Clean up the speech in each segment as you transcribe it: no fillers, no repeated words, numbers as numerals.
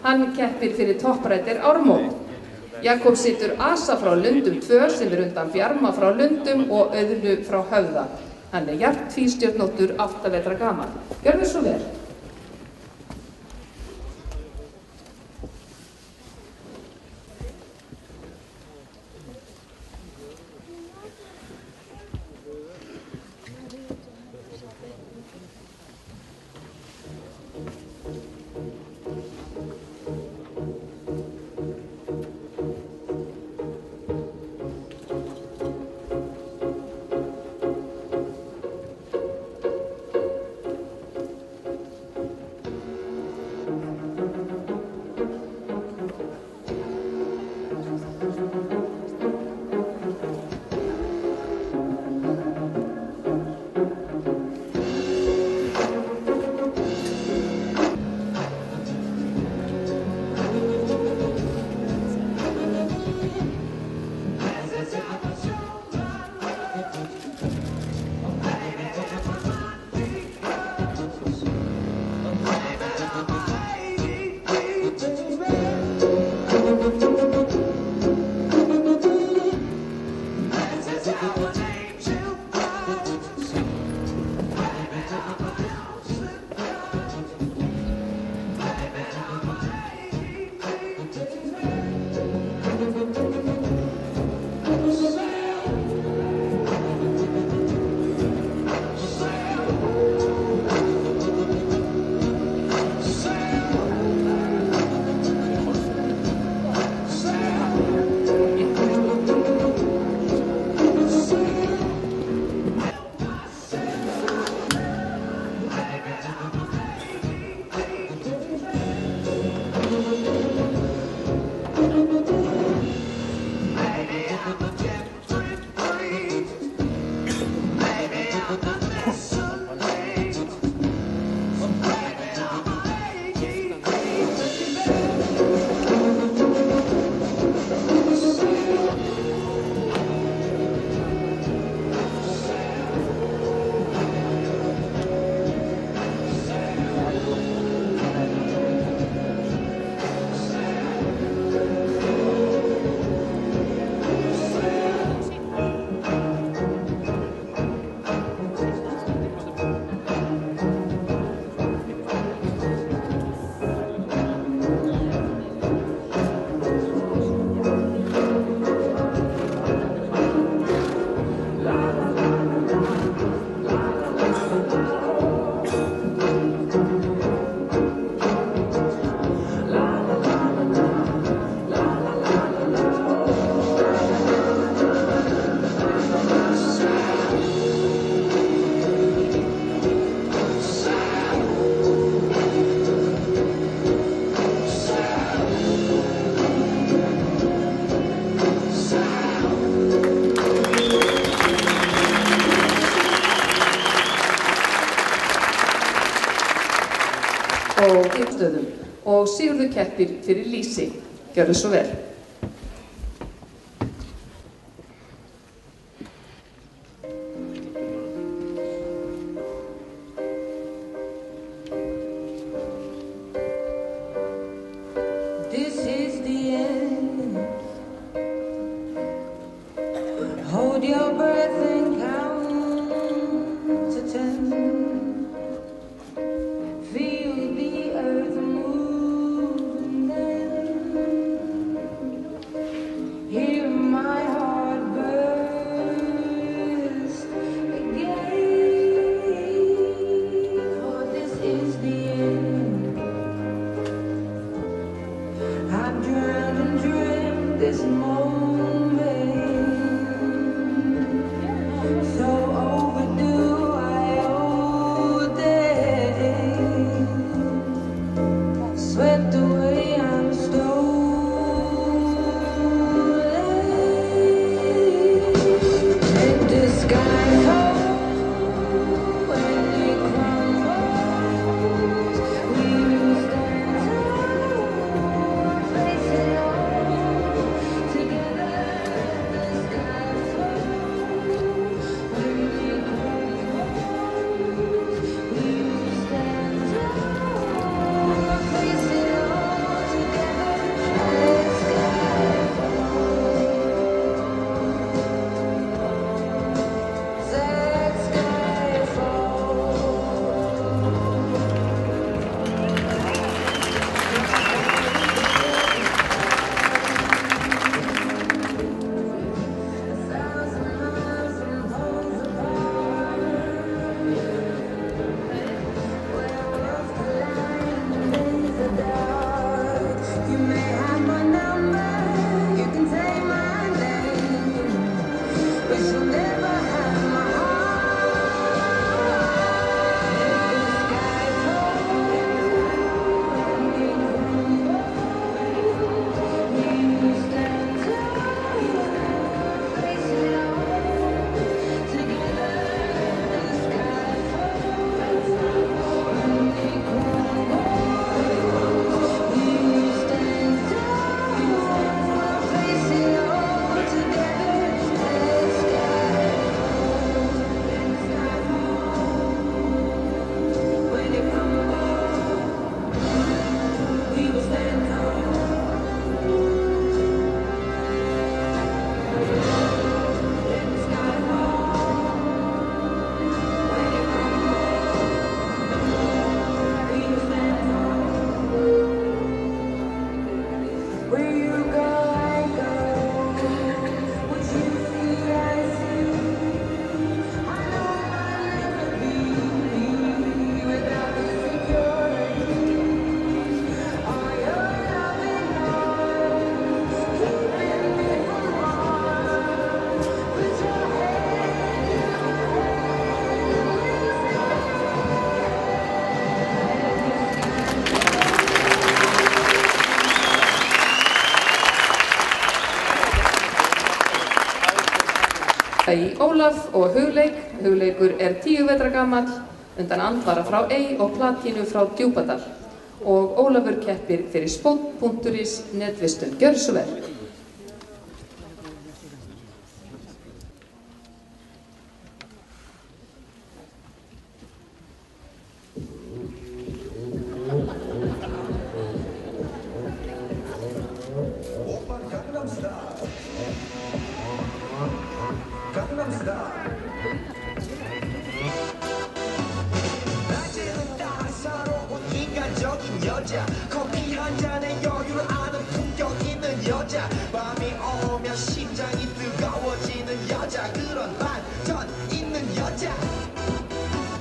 Hann keppir fyrir topprættir ármót. Jakob situr Asa frá Lundum 2 sem undan Bjarma frá Lundum og Auðnu frá Höfða. Hann jafn tvístjörnóttur 8 vetra gamall. Gjörðu svo vel. og Giftstöðum og Sigurður keppir fyrir Lýsi. Gjörðu svo vel. Hold your breath and count to 10. Feel the earth move and then hear my heart burst again. For this is the end. I've drowned and dreamt this moment. she'll never have my Í Ólaf og Hugleik. Hugleikur er 10 vetra gamall, undan Andvara frá Ey og Platínu frá Djúpadal. Og Ólafur keppir fyrir spónn.is netvistun. Gjörðu svo vel. 커피 한 잔에 여유를 아는 품격 있는 여자 밤이 오면 심장이 뜨거워지는 여자 그런 반전 있는 여자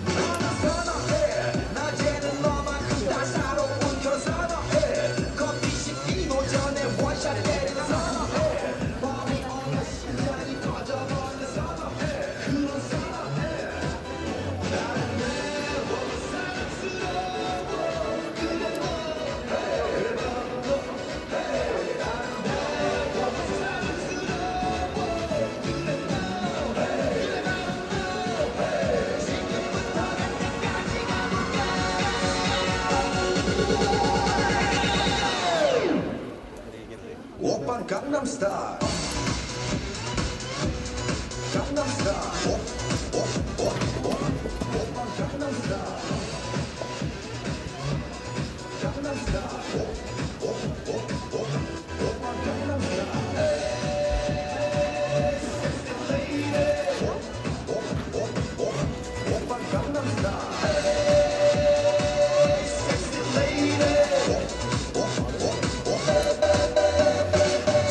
나는 선호해 낮에는 너만큼 따사로운 그런 선호해 커피식 이노 전에 원샷 때리는 선호해 밤이 오면 심장이 터져버리는 선호해 그런 선호해 나는 매워 사랑스러워 그래 오빤 강남스타일 강남스타일 오빤 강남스타일 강남스타일 오빤 강남스타일 섹시 레이디 오빤 강남스타일 섹시 레이디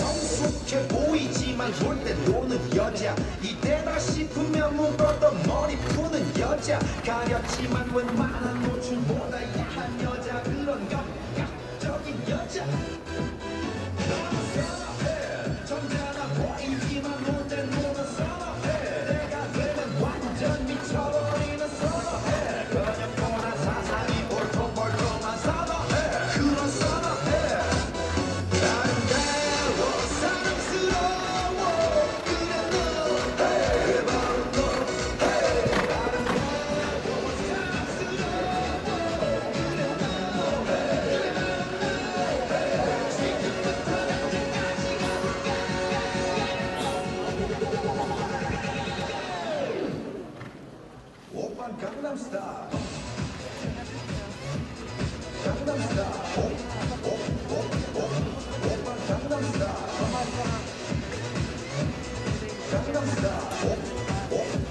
성숙해 보이지만 볼 때 노는 여자 이때다 싶으면 묶었던 머리 푸는 여자 가렸지만 웬만한 노출보다 야한 여자 그런 감각적인 여자 너는 선호해 점잖아 보이지만 못된 노는 선호해 내가 되면 완전 미쳐버리는 선호해 그녀보다 사상이 볼통볼통한 선호해 그런 선호해 아름다워 사랑스러워 그래 너 그래 바로 너 아름다워 사랑스러워 그래 너 지금부터 언제까지 가볼까 오빤 강남스타일 강남스타일 오빤 강남스타일 강남스타일